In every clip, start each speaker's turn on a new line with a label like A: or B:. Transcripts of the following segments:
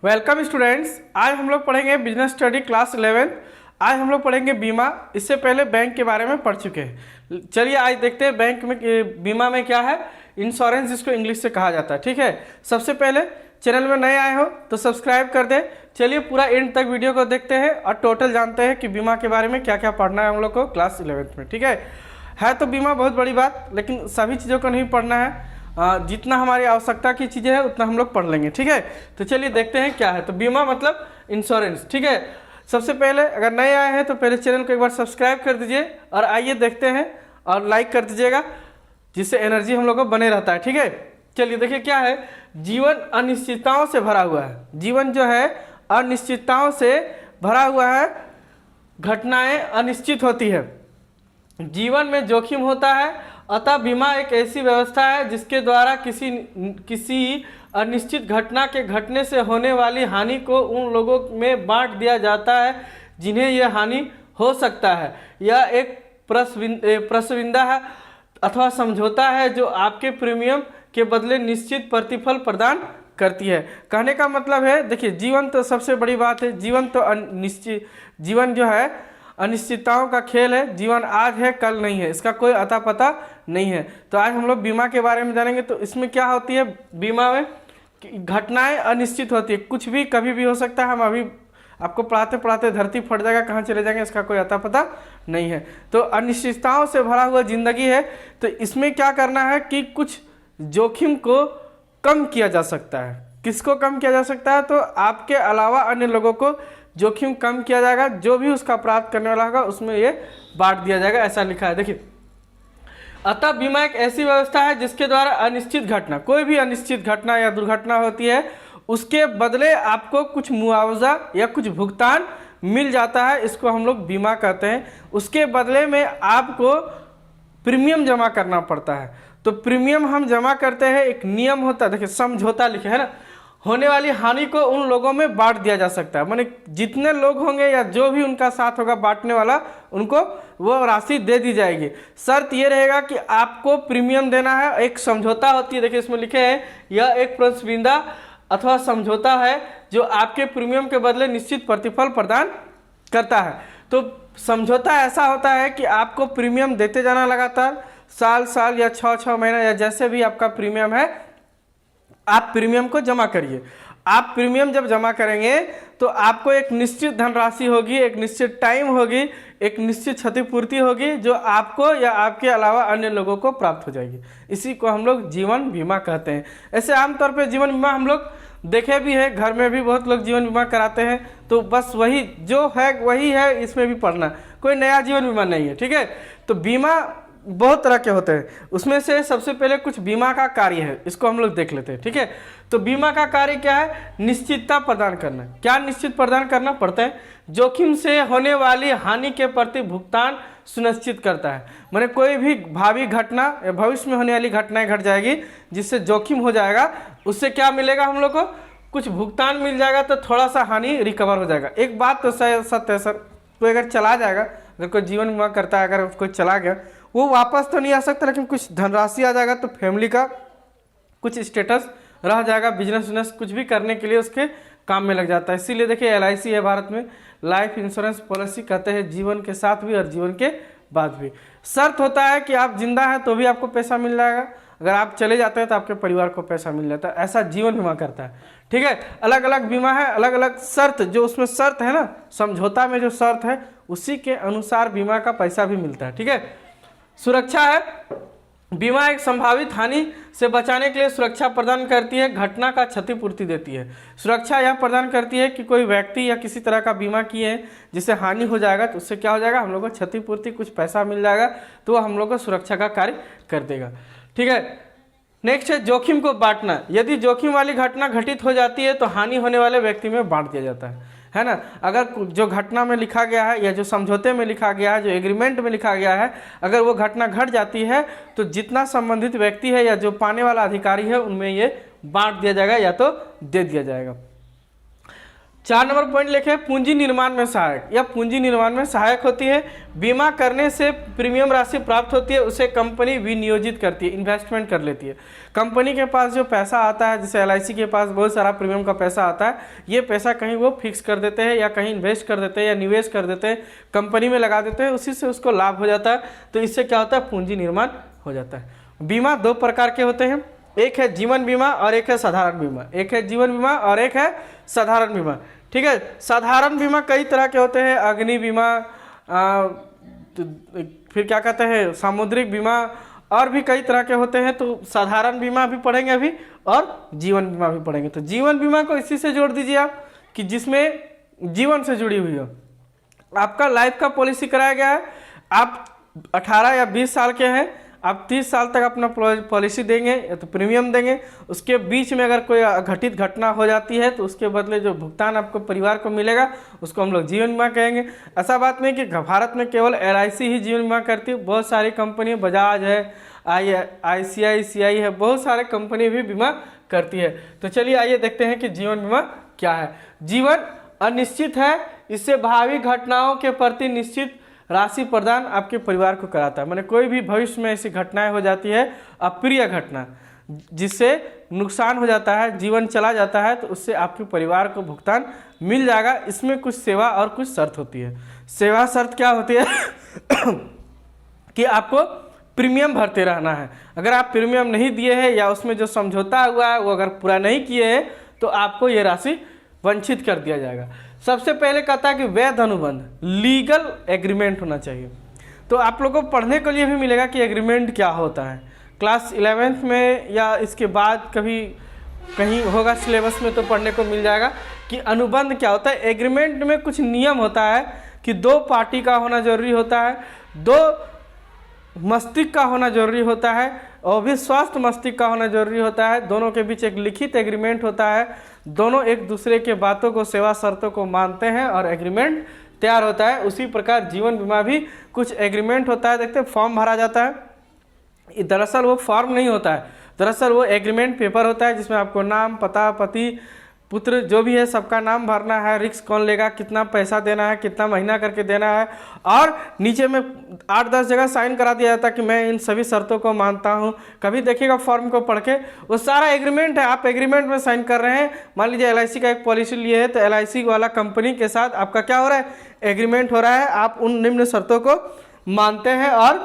A: Welcome students. आज हम लोग पढ़ेंगे बिजनेस स्टडी क्लास 11। आज हम लोग पढ़ेंगे बीमा। इससे पहले बैंक के बारे में पढ़ चुके हैं। चलिए आज देखते हैं बैंक में बीमा में क्या है। इंश्योरेंस जिसको इंग्लिश से कहा जाता है, ठीक है। सबसे पहले चैनल में नए आए हो तो सब्सक्राइब कर दे। चलिए पूरा एंड तक वीडियो को देखते हैं और टोटल जानते हैं कि बीमा के बारे में क्या क्या पढ़ना है हम लोग को क्लास 11th में, ठीक है। तो बीमा बहुत बड़ी बात, लेकिन सभी चीज़ों को नहीं पढ़ना है। जितना हमारी आवश्यकता की चीज़ें हैं उतना हम लोग पढ़ लेंगे, ठीक है। तो चलिए देखते हैं क्या है। तो बीमा मतलब इंश्योरेंस, ठीक है। सबसे पहले अगर नए आए हैं तो पहले चैनल को एक बार सब्सक्राइब कर दीजिए और आइए देखते हैं और लाइक कर दीजिएगा, जिससे एनर्जी हम लोग को बने रहता है, ठीक है। चलिए देखिए क्या है। जीवन अनिश्चितताओं से भरा हुआ है। जीवन जो है अनिश्चितताओं से भरा हुआ है। घटनाएं अनिश्चित होती है। जीवन में जोखिम होता है, अतः बीमा एक ऐसी व्यवस्था है जिसके द्वारा किसी अनिश्चित घटना के घटने से होने वाली हानि को उन लोगों में बांट दिया जाता है जिन्हें यह हानि हो सकता है। यह एक प्रस्विंदा है अथवा समझौता है जो आपके प्रीमियम के बदले निश्चित प्रतिफल प्रदान करती है। कहने का मतलब है, देखिए जीवन तो सबसे बड़ी बात है। जीवन तो अनिश्चित, जीवन जो है अनिश्चितताओं का खेल है। जीवन आज है कल नहीं है, इसका कोई अता पता नहीं है। तो आज हम लोग बीमा के बारे में जानेंगे। तो इसमें क्या होती है, बीमा में घटनाएं अनिश्चित होती है। कुछ भी कभी भी हो सकता है। हम अभी आपको पढ़ाते पढ़ाते धरती फट जाएगा, कहाँ चले जाएंगे इसका कोई अता पता नहीं है। तो अनिश्चितताओं से भरा हुआ जिंदगी है। तो इसमें क्या करना है कि कुछ जोखिम को कम किया जा सकता है। किसको कम किया जा सकता है? तो आपके अलावा अन्य लोगों को जोखिम कम किया जाएगा। जो भी उसका प्राप्त करने वाला होगा उसमें ये बांट दिया जाएगा, ऐसा लिखा है। देखिए, अतः बीमा एक ऐसी व्यवस्था है जिसके द्वारा अनिश्चित घटना, कोई भी अनिश्चित घटना या दुर्घटना होती है, उसके बदले आपको कुछ मुआवजा या कुछ भुगतान मिल जाता है। इसको हम लोग बीमा कहते हैं। उसके बदले में आपको प्रीमियम जमा करना पड़ता है। तो प्रीमियम हम जमा करते हैं, एक नियम होता है। देखिए समझौता लिखे है ना, होने वाली हानि को उन लोगों में बांट दिया जा सकता है। माने जितने लोग होंगे या जो भी उनका साथ होगा बांटने वाला, उनको वो राशि दे दी जाएगी। शर्त ये रहेगा कि आपको प्रीमियम देना है। एक समझौता होती है, देखिए इसमें लिखे हैं, यह एक प्रतिस्पर्धा अथवा समझौता है जो आपके प्रीमियम के बदले निश्चित प्रतिफल प्रदान करता है। तो समझौता ऐसा होता है कि आपको प्रीमियम देते जाना लगातार, साल साल या 6 महीना या जैसे भी आपका प्रीमियम है, आप प्रीमियम को जमा करिए। आप प्रीमियम जब जमा करेंगे तो आपको एक निश्चित धनराशि होगी, एक निश्चित टाइम होगी, एक निश्चित क्षतिपूर्ति होगी जो आपको या आपके अलावा अन्य लोगों को प्राप्त हो जाएगी। इसी को हम लोग जीवन बीमा कहते हैं। ऐसे आमतौर पे जीवन बीमा हम लोग देखे भी है, घर में भी बहुत लोग जीवन बीमा कराते हैं। तो बस वही जो है वही है, इसमें भी पढ़ना, कोई नया जीवन बीमा नहीं है, ठीक है। तो बीमा बहुत तरह के होते हैं। उसमें से सबसे पहले कुछ बीमा का कार्य है, इसको हम लोग देख लेते हैं, ठीक है। तो बीमा का कार्य क्या है? निश्चितता प्रदान करना। क्या निश्चित प्रदान करना पड़ता है? जोखिम से होने वाली हानि के प्रति भुगतान सुनिश्चित करता है। माने कोई भी भावी घटना या भविष्य में होने वाली घटनाएं घट जाएगी जिससे जोखिम हो जाएगा, उससे क्या मिलेगा हम लोग को? कुछ भुगतान मिल जाएगा, तो थोड़ा सा हानि रिकवर हो जाएगा। एक बात तो सत्य है सर, कोई अगर चला जाएगा, अगर कोई जीवन बीमा करता है, अगर कोई चला गया, वो वापस तो नहीं आ सकता, लेकिन कुछ धनराशि आ जाएगा तो फैमिली का कुछ स्टेटस रह जाएगा, बिजनेस कुछ भी करने के लिए उसके काम में लग जाता है। इसीलिए देखिए LIC है भारत में, लाइफ इंश्योरेंस पॉलिसी कहते हैं, जीवन के साथ भी और जीवन के बाद भी। शर्त होता है कि आप जिंदा हैं तो भी आपको पैसा मिल जाएगा, अगर आप चले जाते हैं तो आपके परिवार को पैसा मिल जाता है। ऐसा जीवन बीमा करता है, ठीक है। अलग अलग बीमा है, अलग अलग शर्त, जो उसमें शर्त है ना, समझौता में जो शर्त है उसी के अनुसार बीमा का पैसा भी मिलता है, ठीक है। सुरक्षा है, बीमा एक संभावित हानि से बचाने के लिए सुरक्षा प्रदान करती है, घटना का क्षतिपूर्ति देती है। सुरक्षा यह प्रदान करती है कि कोई व्यक्ति या किसी तरह का बीमा किए हैं जिससे हानि हो जाएगा तो उससे क्या हो जाएगा, हम लोग को क्षतिपूर्ति, कुछ पैसा मिल जाएगा, तो हम लोग को सुरक्षा का कार्य कर देगा, ठीक है। नेक्स्ट है जोखिम को बांटना। यदि जोखिम वाली घटना घटित हो जाती है तो हानि होने वाले व्यक्ति में बांट दिया जाता है ना। अगर जो घटना में लिखा गया है या जो समझौते में लिखा गया है, जो एग्रीमेंट में लिखा गया है, अगर वो घटना घट जाती है तो जितना संबंधित व्यक्ति है या जो पाने वाला अधिकारी है उनमें ये बांट दिया जाएगा या तो दे दिया जाएगा। 4 नंबर पॉइंट लिखे पूंजी निर्माण में सहायक, या पूंजी निर्माण में सहायक होती है। बीमा करने से प्रीमियम राशि प्राप्त होती है, उसे कंपनी विनियोजित करती है, इन्वेस्टमेंट कर लेती है। कंपनी के पास जो पैसा आता है, जैसे LIC के पास बहुत सारा प्रीमियम का पैसा आता है, ये पैसा कहीं वो फिक्स कर देते हैं या कहीं इन्वेस्ट कर देते हैं या निवेश कर देते हैं, कंपनी में लगा देते हैं, उसी से उसको लाभ हो जाता है। तो इससे क्या होता है, पूंजी निर्माण हो जाता है। बीमा 2 प्रकार के होते हैं, एक है जीवन बीमा और एक है साधारण बीमा। एक है जीवन बीमा और एक है साधारण बीमा। ठीक है, साधारण बीमा कई तरह के होते हैं, अग्नि बीमा, फिर क्या कहते हैं सामुद्रिक बीमा, और भी कई तरह के होते हैं। तो साधारण बीमा भी पढ़ेंगे अभी और जीवन बीमा भी पढ़ेंगे। तो जीवन बीमा को इसी से जोड़ दीजिए आप कि जिसमें जीवन से जुड़ी हुई हो। आपका लाइफ का पॉलिसी कराया गया है, आप 18 या 20 साल के हैं, आप 30 साल तक अपना पॉलिसी देंगे या तो प्रीमियम देंगे। उसके बीच में अगर कोई घटित घटना हो जाती है तो उसके बदले जो भुगतान आपको परिवार को मिलेगा उसको हम लोग जीवन बीमा कहेंगे। ऐसा बात नहीं कि भारत में केवल LIC ही जीवन बीमा करती है, बहुत सारी कंपनी, बजाज है, ICICI है, बहुत सारे कंपनी भी बीमा करती है। तो चलिए आइए देखते हैं कि जीवन बीमा क्या है। जीवन अनिश्चित है, इससे भावी घटनाओं के प्रति निश्चित राशि प्रदान आपके परिवार को कराता है। मैंने कोई भी भविष्य में ऐसी घटनाएं हो जाती है, अप्रिय घटना जिससे नुकसान हो जाता है, जीवन चला जाता है, तो उससे आपके परिवार को भुगतान मिल जाएगा। इसमें कुछ सेवा और कुछ शर्त होती है। सेवा शर्त क्या होती है कि आपको प्रीमियम भरते रहना है। अगर आप प्रीमियम नहीं दिए हैं या उसमें जो समझौता हुआ है वो अगर पूरा नहीं किए हैं तो आपको ये राशि वंचित कर दिया जाएगा। सबसे पहले कहता है कि वैध अनुबंध, लीगल एग्रीमेंट होना चाहिए। तो आप लोगों को पढ़ने के लिए भी मिलेगा कि एग्रीमेंट क्या होता है, क्लास 11th में या इसके बाद कभी कहीं होगा सिलेबस में तो पढ़ने को मिल जाएगा कि अनुबंध क्या होता है। एग्रीमेंट में कुछ नियम होता है कि 2 पार्टी का होना जरूरी होता है, 2 मस्तिष्क का होना जरूरी होता है और भी स्वस्थ मस्तिष्क का होना जरूरी होता है। दोनों के बीच एक लिखित एग्रीमेंट होता है, दोनों एक दूसरे के बातों को, सेवा शर्तों को मानते हैं और एग्रीमेंट तैयार होता है। उसी प्रकार जीवन बीमा भी कुछ एग्रीमेंट होता है। देखते हैं फॉर्म भरा जाता है, दरअसल वो फॉर्म नहीं होता है, दरअसल वो एग्रीमेंट पेपर होता है जिसमें आपको नाम, पता, पति, पुत्र जो भी है सबका नाम भरना है, रिस्क कौन लेगा, कितना पैसा देना है, कितना महीना करके देना है, और नीचे में 8-10 जगह साइन करा दिया जाता है कि मैं इन सभी शर्तों को मानता हूं। कभी देखिएगा फॉर्म को पढ़ के, वो सारा एग्रीमेंट है, आप एग्रीमेंट में साइन कर रहे हैं। मान लीजिए LIC का एक पॉलिसी लिए है तो LIC वाला कंपनी के साथ आपका क्या हो रहा है, एग्रीमेंट हो रहा है। आप उन निम्न शर्तों को मानते हैं और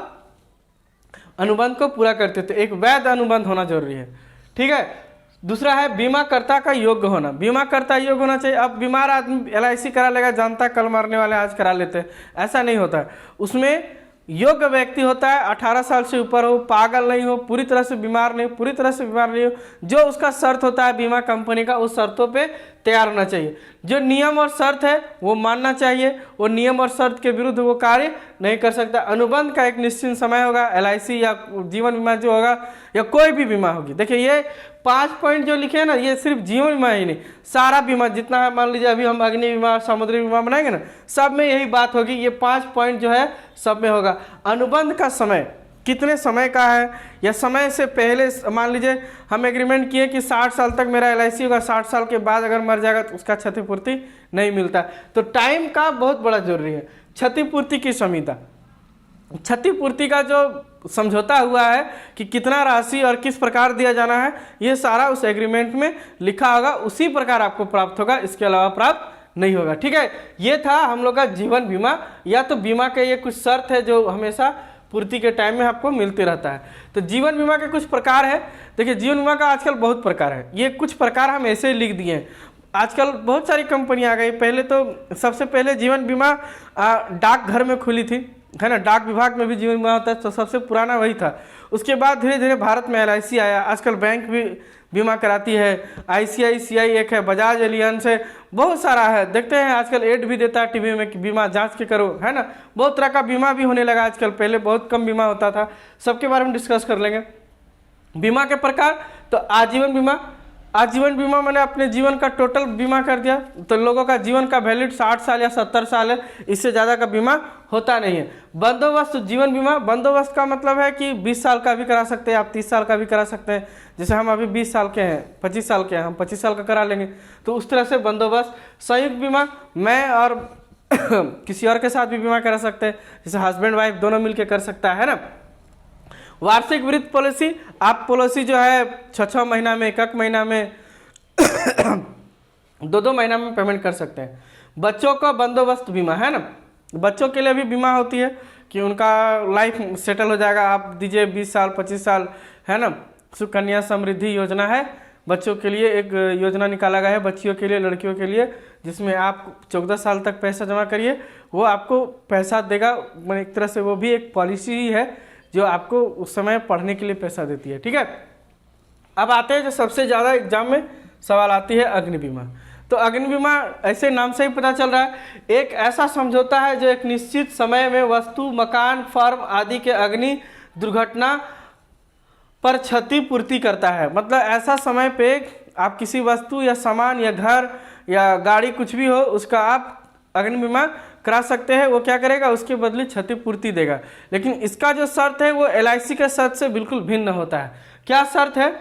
A: अनुबंध को पूरा करते थे। एक वैध अनुबंध होना जरूरी है। ठीक है, दूसरा है बीमाकर्ता का योग्य होना। बीमाकर्ता योग्य होना चाहिए। अब बीमार आदमी LIC करा लेगा, जानता कल मरने वाले आज करा लेते हैं, ऐसा नहीं होता है। उसमें योग्य व्यक्ति होता है, 18 साल से ऊपर हो, पागल नहीं हो, पूरी तरह से बीमार नहीं, पूरी तरह से बीमार नहीं हो। जो उसका शर्त होता है बीमा कंपनी का, उस शर्तों पे तैयार होना चाहिए। जो नियम और शर्त है वो मानना चाहिए, वो नियम और शर्त के विरुद्ध वो कार्य नहीं कर सकता। अनुबंध का एक निश्चित समय होगा, LIC या जीवन बीमा जो होगा या कोई भी बीमा होगी। देखिए ये 5 पॉइंट जो लिखे हैं ना, ये सिर्फ जीवन बीमा ही नहीं, सारा बीमा जितना है, मान लीजिए अभी हम अग्नि बीमा, समुद्री बीमा बनाएंगे ना, सब में यही बात होगी। ये 5 पॉइंट जो है सब में होगा। अनुबंध का समय कितने समय का है, या समय से पहले मान लीजिए हम एग्रीमेंट किए कि 60 साल तक मेरा LIC होगा, 60 साल के बाद अगर मर जाएगा तो उसका क्षतिपूर्ति नहीं मिलता। तो टाइम का बहुत बड़ा जरूरी है। क्षतिपूर्ति की संहिता, क्षतिपूर्ति का जो समझौता हुआ है कि कितना राशि और किस प्रकार दिया जाना है, ये सारा उस एग्रीमेंट में लिखा होगा, उसी प्रकार आपको प्राप्त होगा, इसके अलावा प्राप्त नहीं होगा। ठीक है, ये था हम लोग का जीवन बीमा, या तो बीमा के ये कुछ शर्त है जो हमेशा पूर्ति के टाइम में आपको मिलते रहता है। तो जीवन बीमा के कुछ प्रकार है। देखिए जीवन बीमा का आजकल बहुत प्रकार है, ये कुछ प्रकार हम ऐसे ही लिख दिए हैं। आजकल बहुत सारी कंपनियां आ गई। पहले तो सबसे पहले जीवन बीमा डाकघर में खुली थी, है ना, डाक विभाग में भी जीवन बीमा होता है, तो सबसे पुराना वही था। उसके बाद धीरे धीरे भारत में LIC आया, आजकल बैंक भी बीमा कराती है, ICICI एक है, बजाज एलियंस है, बहुत सारा है। देखते हैं आजकल एड भी देता है टीवी में कि बीमा जांच के करो, है ना, बहुत तरह का बीमा भी होने लगा आजकल, पहले बहुत कम बीमा होता था। सबके बारे में डिस्कस कर लेंगे। बीमा के प्रकार तो आजीवन बीमा, आजीवन बीमा मैंने अपने जीवन का टोटल बीमा कर दिया, तो लोगों का जीवन का वैलिड 60 साल या 70 साल है, इससे ज़्यादा का बीमा होता नहीं है। बंदोबस्त जीवन बीमा, बंदोबस्त का मतलब है कि 20 साल का भी करा सकते हैं आप, 30 साल का भी करा सकते हैं। जैसे हम अभी 20 साल के हैं, 25 साल के हैं, हम 25 साल का करा लेंगे, तो उस तरह से बंदोबस्त। संयुक्त बीमा, मैं और किसी और के साथ भी बीमा करा सकते हैं, जैसे हस्बैंड वाइफ दोनों मिलकर कर सकता है ना। वार्षिक वृत्त पॉलिसी, आप पॉलिसी जो है 6-6 महीना में, 1-1 महीना में, 2-2 महीना में पेमेंट कर सकते हैं। बच्चों का बंदोबस्त बीमा है ना, बच्चों के लिए भी बीमा होती है कि उनका लाइफ सेटल हो जाएगा, आप दीजिए 20 साल 25 साल, है ना। सुकन्या समृद्धि योजना है, बच्चों के लिए एक योजना निकाला गया है, बच्चियों के लिए, लड़कियों के लिए, जिसमें आप 14 साल तक पैसा जमा करिए, वो आपको पैसा देगा। मैंने एक तरह से वो भी एक पॉलिसी ही है जो आपको उस समय पढ़ने के लिए पैसा देती है, ठीक है। अब आते हैं जो सबसे ज़्यादा एग्जाम में सवाल आती है, अग्नि बीमा। तो अग्नि बीमा ऐसे नाम से ही पता चल रहा है, एक ऐसा समझौता है जो एक निश्चित समय में वस्तु, मकान, फर्म आदि के अग्नि दुर्घटना पर क्षतिपूर्ति करता है। मतलब ऐसा समय पे आप किसी वस्तु या सामान या घर या गाड़ी कुछ भी हो, उसका आप अग्नि बीमा करा सकते हैं। वो क्या करेगा, उसके बदले क्षतिपूर्ति देगा। लेकिन इसका जो शर्त है वो LIC के शर्त से बिल्कुल भिन्न होता है। क्या शर्त है,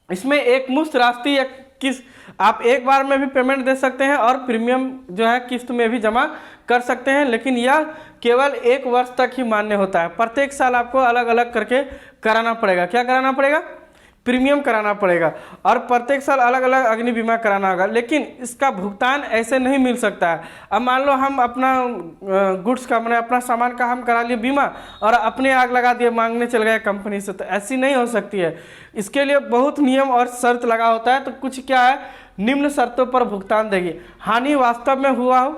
A: इसमें एक मुश्त राशि या किस्त आप एक बार में भी पेमेंट दे सकते हैं और प्रीमियम जो है किस्त में भी जमा कर सकते हैं, लेकिन यह केवल 1 वर्ष तक ही मान्य होता है। प्रत्येक साल आपको अलग अलग करके कराना पड़ेगा। क्या कराना पड़ेगा, प्रीमियम कराना पड़ेगा, और प्रत्येक साल अलग अलग अग्नि बीमा कराना होगा। लेकिन इसका भुगतान ऐसे नहीं मिल सकता है। अब मान लो हम अपना गुड्स का, मैंने अपना सामान का हम करा लिए बीमा और अपने आग लगा दिए, मांगने चल गए कंपनी से, तो ऐसी नहीं हो सकती है। इसके लिए बहुत नियम और शर्त लगा होता है। तो कुछ क्या है, निम्न शर्तों पर भुगतान देगी। हानि वास्तव में हुआ हो,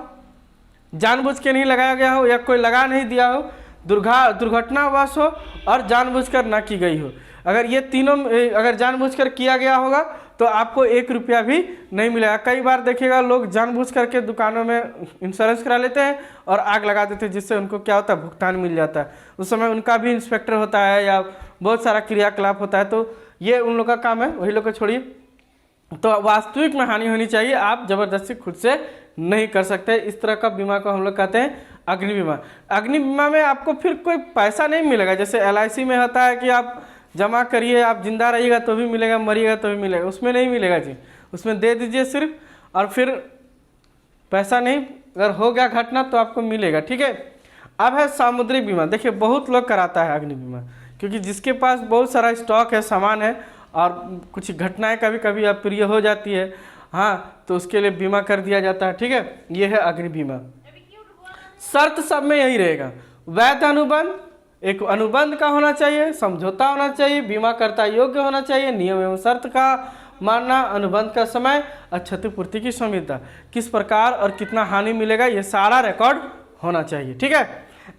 A: जानबूझ के नहीं लगाया गया हो या कोई लगा नहीं दिया हो, दुर्घटनावश हो और जानबूझकर ना की गई हो। अगर ये तीनों अगर जानबूझकर किया गया होगा तो आपको 1 रुपया भी नहीं मिलेगा। कई बार देखिएगा लोग जानबूझ करके दुकानों में इंश्योरेंस करा लेते हैं और आग लगा देते हैं, जिससे उनको क्या होता है, भुगतान मिल जाता है। उस समय उनका भी इंस्पेक्टर होता है या बहुत सारा क्रियाकलाप होता है, तो ये उन लोग का काम है, वही लोग को छोड़िए। तो वास्तविक में हानि होनी चाहिए, आप जबरदस्ती खुद से नहीं कर सकते। इस तरह का बीमा को हम लोग कहते हैं अग्नि बीमा। अग्नि बीमा में आपको फिर कोई पैसा नहीं मिलेगा, जैसे LIC में होता है कि आप जमा करिए, आप जिंदा रहिएगा तो भी मिलेगा, मरिएगा तो भी मिलेगा, उसमें नहीं मिलेगा जी। उसमें दे दीजिए सिर्फ, और फिर पैसा नहीं, अगर हो गया घटना तो आपको मिलेगा, ठीक है। अब है सामुद्रिक बीमा। देखिए बहुत लोग कराता है अग्नि बीमा, क्योंकि जिसके पास बहुत सारा स्टॉक है, सामान है, और कुछ घटनाएं कभी कभी अप्रिय हो जाती है, हाँ, तो उसके लिए बीमा कर दिया जाता है, ठीक है। ये है अग्नि बीमा। शर्त सब में यही रहेगा, वैध अनुबंध, एक अनुबंध का होना चाहिए, समझौता होना चाहिए, बीमा करता योग्य होना चाहिए, नियम एवं शर्त का मानना, अनुबंध का समय और क्षतिपूर्ति की संविदा, किस प्रकार और कितना हानि मिलेगा, ये सारा रिकॉर्ड होना चाहिए, ठीक है।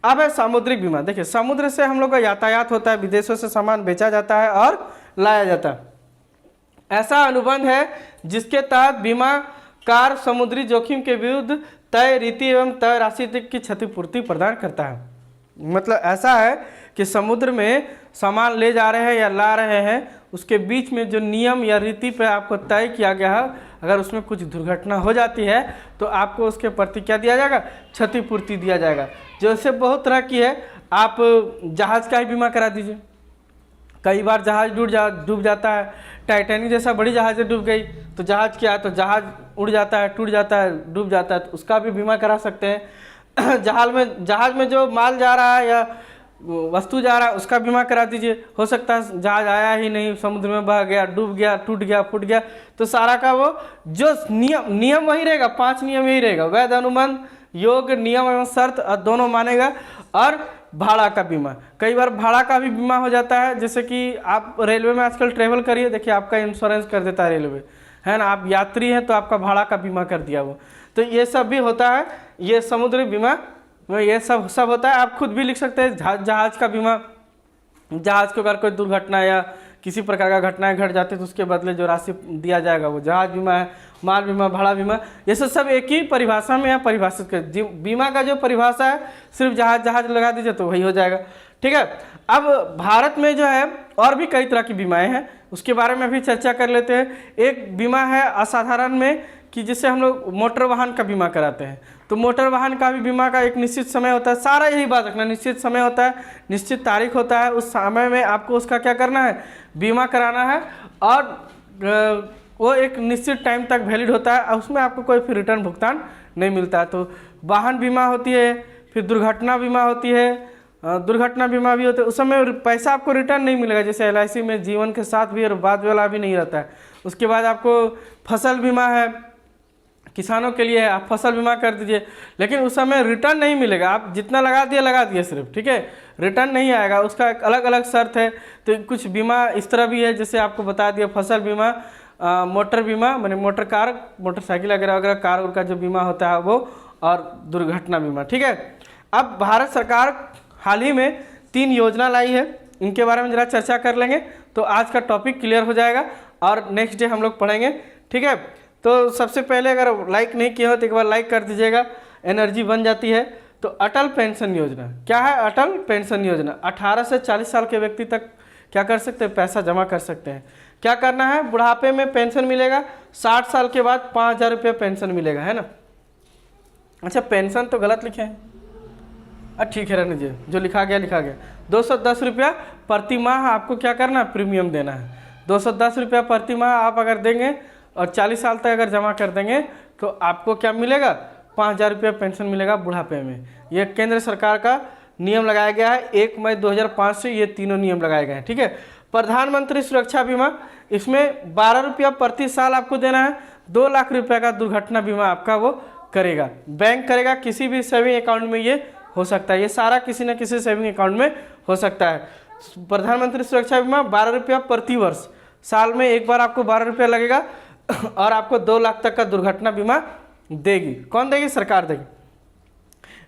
A: अब है सामुद्रिक बीमा। देखिए समुद्र से हम लोग का यातायात होता है, विदेशों से सामान बेचा जाता है और लाया जाता है। ऐसा अनुबंध है जिसके तहत बीमाकार समुद्री जोखिम के विरुद्ध तय रीति एवं तय राशि तक की क्षतिपूर्ति प्रदान करता है। मतलब ऐसा है कि समुद्र में सामान ले जा रहे हैं या ला रहे हैं, उसके बीच में जो नियम या रीति पे आपको तय किया गया है, अगर उसमें कुछ दुर्घटना हो जाती है तो आपको उसके प्रति क्या दिया जाएगा, क्षतिपूर्ति दिया जाएगा। जैसे बहुत तरह की है, आप जहाज़ का ही बीमा करा दीजिए। कई बार जहाज़ डूब जाता है, टाइटैनिक जैसा बड़ी जहाज़ें डूब गई तो जहाज़ क्या है, तो जहाज़ उड़ जाता है, टूट जाता है, डूब जाता है, तो उसका भी बीमा करा सकते हैं। जहाज़ में जो माल जा रहा है या वस्तु जा रहा है उसका बीमा करा दीजिए। हो सकता है जहाज़ आया ही नहीं, समुद्र में बह गया, डूब गया, टूट गया, फूट गया, तो सारा का वो जो नियम वही रहेगा, 5 नियम यही रहेगा, वैध अनुबंध, योग, नियम एवं शर्त दोनों मानेगा। और भाड़ा का बीमा, कई बार भाड़ा का भी बीमा हो जाता है, जैसे कि आप रेलवे में आजकल ट्रेवल करिए, देखिए आपका इंश्योरेंस कर देता है रेलवे, है ना। आप यात्री हैं तो आपका भाड़ा का बीमा कर दिया वो, तो ये सब भी होता है। ये समुद्री बीमा ये सब होता है। आप खुद भी लिख सकते हैं जहाज़ का बीमा। जहाज़ को अगर कोई दुर्घटना या किसी प्रकार का घटनाएं घट जाती है तो उसके बदले जो राशि दिया जाएगा वो जहाज़ बीमा है। माल बीमा, भाड़ा बीमा, ये सब एक ही परिभाषा में यहाँ परिभाषित कर। बीमा का जो परिभाषा है सिर्फ जहाज लगा दीजिए तो वही हो जाएगा, ठीक है। अब भारत में जो है और भी कई तरह की बीमाएं हैं, उसके बारे में भी चर्चा कर लेते हैं। एक बीमा है असाधारण में कि जिससे हम लोग मोटर वाहन का बीमा कराते हैं। तो मोटर वाहन का भी बीमा का एक निश्चित समय होता है, सारा यही बात रखना, निश्चित समय होता है, निश्चित तारीख होता है, उस समय में आपको उसका क्या करना है, बीमा कराना है, और वो एक निश्चित टाइम तक वैलिड होता है, उसमें आपको कोई फिर रिटर्न भुगतान नहीं मिलता है। तो वाहन बीमा होती है, फिर दुर्घटना बीमा होती है, दुर्घटना बीमा भी होता है, उस समय पैसा आपको रिटर्न नहीं मिलेगा, जैसे LIC में जीवन के साथ भी और बाद वाला भी नहीं रहता है। उसके बाद आपको फसल बीमा है, किसानों के लिए है, आप फसल बीमा कर दीजिए, लेकिन उस समय रिटर्न नहीं मिलेगा, आप जितना लगा दिए सिर्फ, ठीक है, रिटर्न नहीं आएगा, उसका एक अलग अलग शर्त है। तो कुछ बीमा इस तरह भी है, जैसे आपको बता दिया फसल बीमा, मोटर बीमा मैंने मोटर कार, मोटरसाइकिल वगैरह वगैरह कार का जो बीमा होता है वो, और दुर्घटना बीमा, ठीक है। अब भारत सरकार हाल ही में 3 योजना लाई है, इनके बारे में जरा चर्चा कर लेंगे तो आज का टॉपिक क्लियर हो जाएगा और नेक्स्ट डे हम लोग पढ़ेंगे, ठीक है। तो सबसे पहले अगर लाइक नहीं किया हो तो एक बार लाइक कर दीजिएगा, एनर्जी बन जाती है। तो अटल पेंशन योजना क्या है? अटल पेंशन योजना 18 से 40 साल के व्यक्ति तक क्या कर सकते हैं, पैसा जमा कर सकते हैं। क्या करना है, बुढ़ापे में पेंशन मिलेगा, 60 साल के बाद 5,000 रुपये पेंशन मिलेगा, है ना। अच्छा पेंशन तो गलत लिखे हैं, ठीक है रहने दीजिए, जो लिखा गया। 210 रुपया प्रति माह आपको क्या करना है, प्रीमियम देना है। 210 रुपया प्रति माह आप अगर देंगे और 40 साल तक अगर जमा कर देंगे तो आपको क्या मिलेगा, 5,000 रुपया पेंशन मिलेगा बुढ़ापे में। ये केंद्र सरकार का नियम लगाया गया है, 1 मई 2005 से ये तीनों नियम लगाए गए हैं, ठीक है। प्रधानमंत्री सुरक्षा बीमा, इसमें 12 रुपया प्रति साल आपको देना है, 2 लाख रुपये का दुर्घटना बीमा आपका वो करेगा, बैंक करेगा, किसी भी सेविंग अकाउंट में ये हो सकता है, ये सारा किसी न किसी सेविंग अकाउंट में हो सकता है। प्रधानमंत्री सुरक्षा बीमा 12 रुपया प्रति वर्ष, साल में एक बार आपको 12 रुपया लगेगा और आपको 2 लाख तक का दुर्घटना बीमा देगी। कौन देगी? सरकार देगी।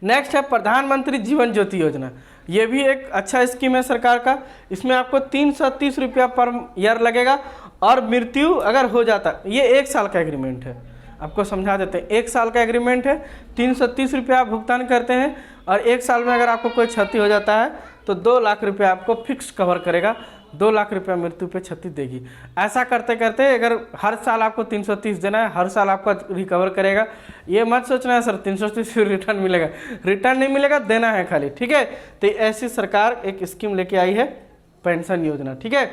A: नेक्स्ट है प्रधानमंत्री जीवन ज्योति योजना, ये भी एक अच्छा स्कीम है सरकार का। इसमें आपको 330 रुपया पर ईयर लगेगा और मृत्यु अगर हो जाता, ये 1 साल का एग्रीमेंट है, आपको समझा देते हैं, 1 साल का एग्रीमेंट है, 330 रुपया आप भुगतान करते हैं और 1 साल में अगर आपको कोई क्षति हो जाता है तो 2 लाख रुपया आपको फिक्स कवर करेगा, 2 लाख रुपया मृत्यु पे क्षति देगी। ऐसा करते करते अगर हर साल आपको 330 देना है, हर साल आपका रिकवर करेगा। ये मत सोचना है सर 330 रिटर्न मिलेगा, रिटर्न नहीं मिलेगा, देना है खाली, ठीक है। तो ऐसी सरकार एक स्कीम लेके आई है पेंशन योजना, ठीक है।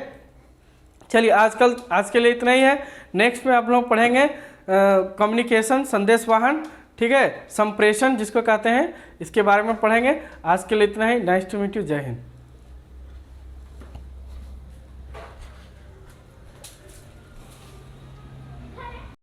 A: चलिए आज के लिए इतना ही है। नेक्स्ट में आप लोग पढ़ेंगे कम्युनिकेशन, संदेश वाहन, ठीक है, संप्रेषण जिसको कहते हैं, इसके बारे में पढ़ेंगे। आज के लिए इतना ही। नाइस टू मीट यू, जय हिंद।